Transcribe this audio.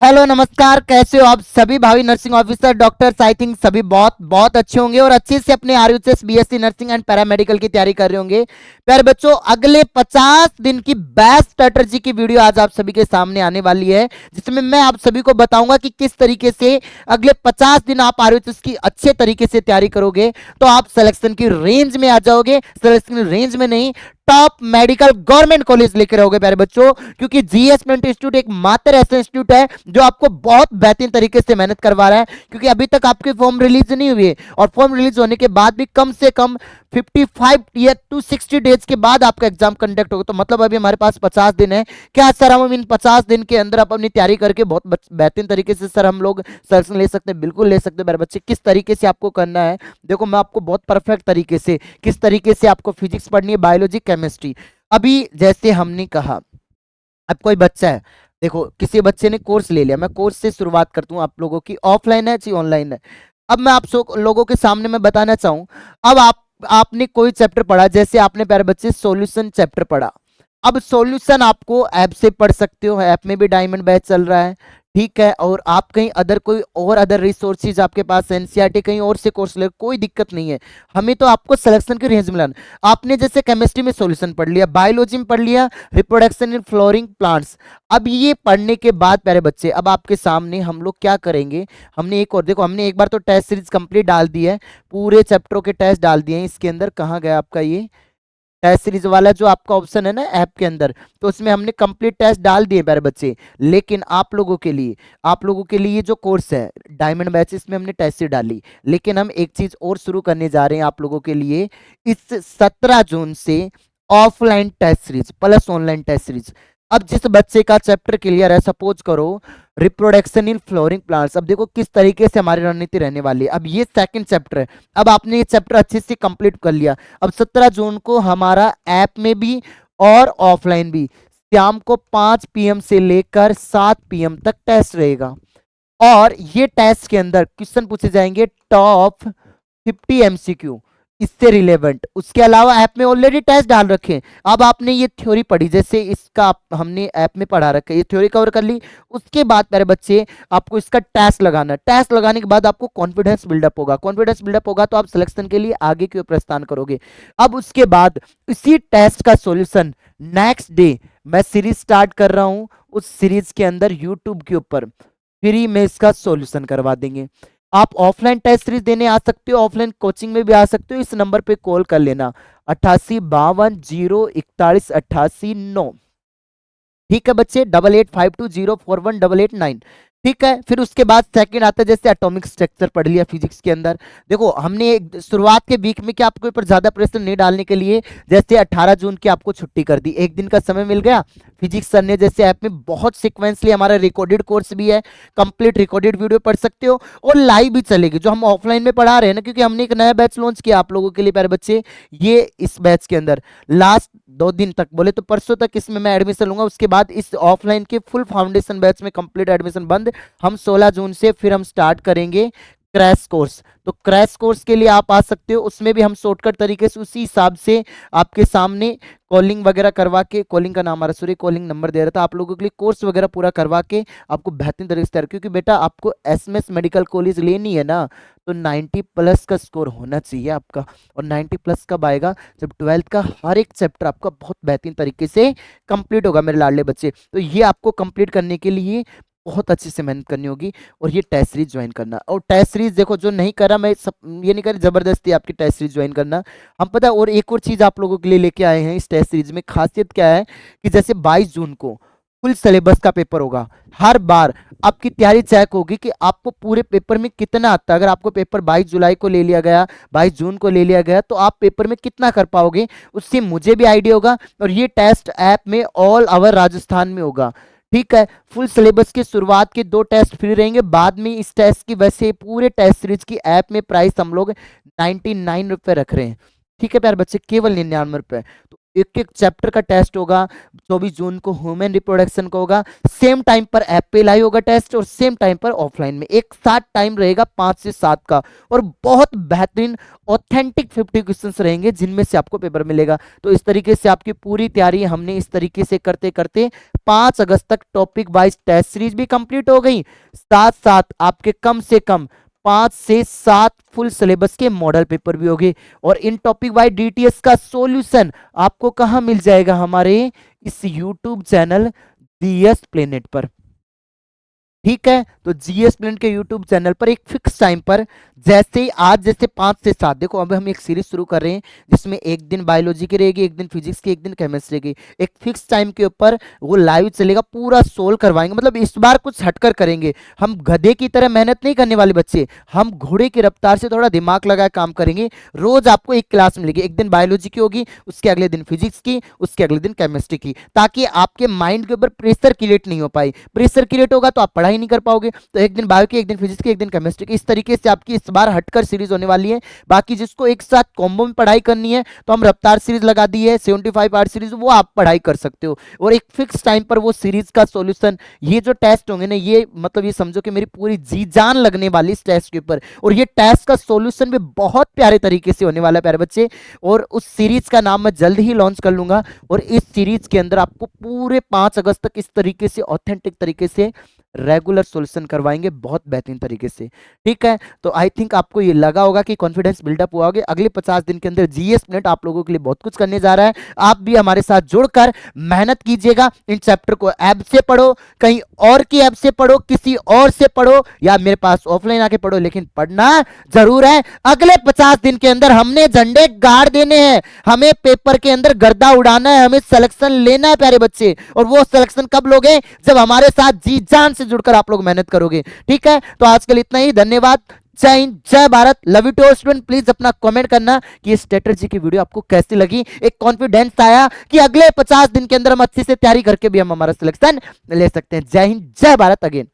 Hello नमस्कार, कैसे हो आप सभी भावी nursing officer doctors. I think सभी बहुत बहुत अच्छे होंगे और अच्छे से अपने RUHS BSc nursing and paramedical की तैयारी कर रहे होंगे। प्यारे बच्चों, अगले 50 दिन की बेस्ट स्ट्रेटजी की वीडियो आज आप सभी के सामने आने वाली है, जिसमें मैं आप सभी को बताऊंगा कि किस तरीके से अगले 50 दिन आप आरयूएचएस की अच्छे तरीके से तैयारी करोगे तो आप सिलेक्शन की रेंज में आ जाओगे। सिलेक्शन रेंज में नहीं, टॉप मेडिकल गवर्नमेंट कॉलेज लेकर रहोगे प्यारे बच्चों, क्योंकि जीएस मिंट इंस्टीट्यूट एक मात्र ऐसा इंस्टीट्यूट है जो आपको बहुत बेहतरीन तरीके से मेहनत करवा रहा है। क्योंकि अभी तक आपके फॉर्म रिलीज नहीं हुए और फॉर्म रिलीज होने के बाद भी कम से कम 55 या टू 60 डेज के बाद आपका एग्जाम कंडक्ट होगा। तो मतलब अभी हमारे पास 50 दिन है। क्या सर हम इन 50 दिन के अंदर आप अपनी तैयारी करके बहुत बेहतरीन तरीके से सर हम लोग सिलेक्शन ले सकते हैं? बिल्कुल ले सकते हैं मेरे बच्चे। किस तरीके से आपको करना है, देखो मैं आपको बहुत परफेक्ट तरीके से, किस तरीके से आपको फिजिक्स पढ़नी है, बायोलॉजी, केमिस्ट्री। अभी जैसे हमने कहा, अब कोई बच्चा है, देखो किसी बच्चे ने कोर्स ले लिया, मैं कोर्स से शुरुआत करता हूँ आप लोगों की। ऑफलाइन है कि ऑनलाइन है? अब मैं आप लोगों के सामने मैं बताना चाहूँ, अब आपने कोई चैप्टर पढ़ा, जैसे आपने प्यारे बच्चे सॉल्यूशन चैप्टर पढ़ा। अब सॉल्यूशन आपको ऐप से पढ़ सकते हो, ऐप में भी डायमंड बैच चल रहा है, ठीक है। और आप कहीं अदर कोई और अदर रिसोर्सेज आपके पास एनसीईआरटी कहीं और से कोर्स ले, कोई दिक्कत नहीं है। हमें तो आपको सिलेक्शन की रेंज मिलाना। आपने जैसे केमिस्ट्री में सॉल्यूशन पढ़ लिया, बायोलॉजी में पढ़ लिया रिप्रोडक्शन इन फ्लोरिंग प्लांट्स। अब ये पढ़ने के बाद प्यारे बच्चे, अब आपके सामने हम लोग क्या करेंगे, हमने एक और, देखो हमने एक बार तो टेस्ट सीरीज कंप्लीट डाल दी है, पूरे चैप्टरों के टेस्ट डाल दिए हैं। इसके अंदर कहाँ गया आपका ये टेस्ट सीरीज वाला जो आपका ऑप्शन है ना ऐप के अंदर, तो उसमें हमने कंप्लीट टेस्ट डाल दिए प्यारे बच्चे। लेकिन आप लोगों के लिए ये जो कोर्स है डायमंड बैच, इसमें हमने टेस्ट सीरीज डाली। लेकिन हम एक चीज और शुरू करने जा रहे हैं आप लोगों के लिए, इस 17 जून से offline test series plus online test series. अब जिस बच्चे का चैप्टर क्लियर है, सपोज करो रिप्रोडक्शन इन फ्लोरिंग प्लांट्स, अब देखो किस तरीके से हमारी रणनीति रहने वाली है। अब ये सेकंड चैप्टर है, अब आपने ये चैप्टर अच्छे से कंप्लीट कर लिया। अब 17 जून को हमारा ऐप में भी और ऑफलाइन भी शाम को 5 पीएम से लेकर 7 पीएम तक टेस्ट रहेगा। और ये टेस्ट के अंदर क्वेश्चन पूछे जाएंगे टॉप 50 एमसीक्यू इससे रिलेवेंट। उसके अलावा ऐप में ऑलरेडी टेस्ट डाल रखे हैं। अब आपने ये थ्योरी पढ़ी, जैसे इसका हमने ऐप में पढ़ा रखा है, ये थ्योरी कवर कर ली। उसके बाद मेरे बच्चे आपको इसका टेस्ट लगाना है। टेस्ट लगाने के बाद आपको कॉन्फिडेंस बिल्डअप होगा, कॉन्फिडेंस बिल्डअप होगा तो आप सिलेक्शन के लिए आगे की ओर प्रस्थान करोगे। अब उसके बाद इसी टेस्ट का सॉल्यूशन नेक्स्ट डे मैं सीरीज स्टार्ट कर रहा हूं, उस सीरीज के अंदर यूट्यूब के ऊपर फ्री में इसका सॉल्यूशन करवा देंगे। आप ऑफलाइन टेस्ट सीरीज देने आ सकते हो, ऑफलाइन कोचिंग में भी आ सकते हो। इस नंबर पे कॉल कर लेना 8852 041 88 9। ठीक है बच्चे, 8852 041 889। ठीक है, फिर उसके बाद सेकंड आता है, जैसे एटॉमिक स्ट्रक्चर पढ़ लिया फिजिक्स के अंदर। देखो हमने शुरुआत के वीक में क्या आपके ऊपर ज्यादा प्रेशर नहीं डालने के लिए, जैसे 18 जून की आपको छुट्टी कर दी, एक दिन का समय मिल गया। फिजिक्स सर ने जैसे ऐप में बहुत सिक्वेंसली, हमारा रिकॉर्डेड कोर्स भी है, कंप्लीट रिकॉर्डेड वीडियो पढ़ सकते हो और लाइव भी चलेगी जो हम ऑफलाइन में पढ़ा रहे हैं ना, क्योंकि हमने एक नया बैच लॉन्च किया आप लोगों के लिए प्यारे बच्चे। ये इस बैच के अंदर लास्ट 2 दिन तक, बोले तो परसों तक इसमें मैं एडमिशन लूंगा। उसके बाद इस ऑफलाइन के फुल फाउंडेशन बैच में कंप्लीट एडमिशन बंद। हम 16 जून से फिर हम स्टार्ट करेंगे क्रैश कोर्स। तो क्रैश कोर्स के लिए आप आ सकते हो, उसमें भी हम शॉर्टकट तरीके से उसी हिसाब से आपके सामने कॉलिंग वगैरह करवा के, कॉलिंग का नाम आ रहा, सॉरी कॉलिंग नंबर दे रहा था आप लोगों के लिए, कोर्स वगैरह पूरा करवा के आपको बेहतरीन तरीके से तैयार, क्योंकि बेटा आपको एसएमएस मेडिकल कॉलेज लेनी है ना, तो 90 प्लस का स्कोर होना चाहिए आपका। और 90 प्लस कब आएगा? जब 12th का हर एक चैप्टर आपका बहुत बेहतरीन तरीके से कंप्लीट होगा मेरे लाडले बच्चे। तो ये आपको कंप्लीट करने के लिए बहुत अच्छे से मेहनत करनी होगी और ये टेस्ट सीरीज ज्वाइन करना। और टेस्ट सीरीज देखो, जो नहीं करा मैं सब ये नहीं कर जबरदस्ती आपकी टेस्ट सीरीज ज्वाइन करना, हम पता है। और एक और चीज आप लोगों के लिए लेके आए हैं इस टेस्ट सीरीज में, खासियत क्या है कि जैसे 22 जून को फुल सिलेबस का पेपर होगा। हर बार आपकी तैयारी चेक होगी कि आपको पूरे पेपर में कितना आता है। अगर आपको पेपर 22 जुलाई को ले लिया गया, 22 जून को ले लिया गया, तो आप पेपर में कितना कर पाओगे, उससे मुझे भी आइडिया होगा। और ये टेस्ट ऐप में ऑल ओवर राजस्थान में होगा, ठीक है। फुल सिलेबस की शुरुआत के 2 टेस्ट फ्री रहेंगे, बाद में इस टेस्ट की, वैसे पूरे टेस्ट सीरीज की ऐप में प्राइस हम लोग 99 रुपए रख रहे हैं, ठीक है प्यारे बच्चे, केवल 99 रुपए। तो एक एक चैप्टर का टेस्ट होगा। 24 जून को ह्यूमन रिप्रोडक्शन का होगा, सेम टाइम पर एपीएलआई होगा टेस्ट, और सेम टाइम पर ऑफलाइन में एक साथ टाइम रहेगा 5 से 7 का, और बहुत बेहतरीन ऑथेंटिक 50 क्वेश्चंस रहेंगे जिनमें से आपको पेपर मिलेगा। तो इस तरीके से आपकी पूरी तैयारी हमने इस तरीके से करते करते 5 अगस्त तक टॉपिक वाइज टेस्ट सीरीज भी कंप्लीट हो गई, साथ साथ आपके कम से कम 5 से 7 फुल सिलेबस के मॉडल पेपर भी होंगे। और इन टॉपिक वाइज डीटीएस का सॉल्यूशन आपको कहां मिल जाएगा, हमारे इस यूट्यूब चैनल जीएस प्लेनेट पर। ठीक है, तो जीएस प्लेनेट के यूट्यूब चैनल पर एक फिक्स टाइम पर, जैसे ही आज जैसे 5 से 7, देखो अब हम एक सीरीज शुरू कर रहे हैं जिसमें एक दिन बायोलॉजी की रहेगी, एक दिन फिजिक्स की, एक दिन केमिस्ट्री की, एक फिक्स टाइम के ऊपर वो लाइव चलेगा, पूरा सोल्व करवाएंगे। मतलब इस बार कुछ हटकर करेंगे, हम गधे की तरह मेहनत नहीं करने वाले बच्चे, हम घोड़े की रफ्तार से थोड़ा दिमाग लगा काम करेंगे। रोज आपको एक क्लास मिलेगी, एक दिन बायोलॉजी की होगी, उसके अगले दिन फिजिक्स की, उसके अगले दिन केमिस्ट्री की, ताकि आपके माइंड के ऊपर प्रेशर क्रिएट नहीं हो पाई। प्रेशर क्रिएट होगा तो आप पढ़ाई नहीं कर पाओगे। तो एक दिन बायो की, एक दिन फिजिक्स की, एक दिन केमिस्ट्री की, इस तरीके से आपकी इस बार हटकर सीरीज होने वाली है। बाकी जिसको एक साथ कॉम्बो में पढ़ाई करनी है तो हम रफ्तार सीरीज लगा दी है, 75 पार्ट सीरीज, वो आप पढ़ाई कर सकते हो। और एक फिक्स टाइम पर वो सीरीज का सॉल्यूशन, ये जो टेस्ट होंगे ना, ये मतलब ये समझो कि मेरी पूरी जी जान लगने वाली इस टेस्ट के ऊपर। और ये टेस्ट का सॉल्यूशन भी बहुत प्यारे तरीके से होने वाला है प्यारे बच्चे। और उस सीरीज का नाम मैं जल्द ही लॉन्च कर लूंगा, और इस सीरीज के अंदर आपको पूरे 5 अगस्त तक इस तरीके से ऑथेंटिक तरीके से रेगुलर सॉल्यूशन करवाएंगे, बहुत बेहतरीन तरीके से। ठीक है, तो आई थिंक आपको ये लगा होगा कि कॉन्फिडेंस बिल्डअप हुआ होगा। अगले 50 दिन के अंदर जीएस प्लेनेट आप लोगों के लिए बहुत कुछ करने जा रहा है। आप भी हमारे साथ जुड़कर मेहनत कीजिएगा। इन चैप्टर को ऐप से पढ़ो, कहीं और की ऐप से पढ़ो, किसी और से पढ़ो, या मेरे पास ऑफलाइन आके पढ़ो, लेकिन पढ़ना जरूर है। अगले 50 दिन के अंदर हमने झंडे गाड़ देने हैं, हमें पेपर के अंदर गर्दा उड़ाना है, हमें सिलेक्शन लेना है प्यारे बच्चे। और वो सिलेक्शन कब लोगे, जब हमारे साथ जी जान से जुड़कर आप लोग मेहनत करोगे। ठीक है, तो आज के लिए इतना ही, धन्यवाद, जय हिंद, जय Bharat, love you too student. Please अपना कमेंट करना कि ये स्ट्रेटजी की वीडियो आपको कैसी लगी। एक कॉन्फिडेंस आया कि अगले 50 दिन के अंदर हम अच्छे से तैयारी करके भी हम हमारा सिलेक्शन ले सकते हैं। जय हिंद, जय भारत अगेन।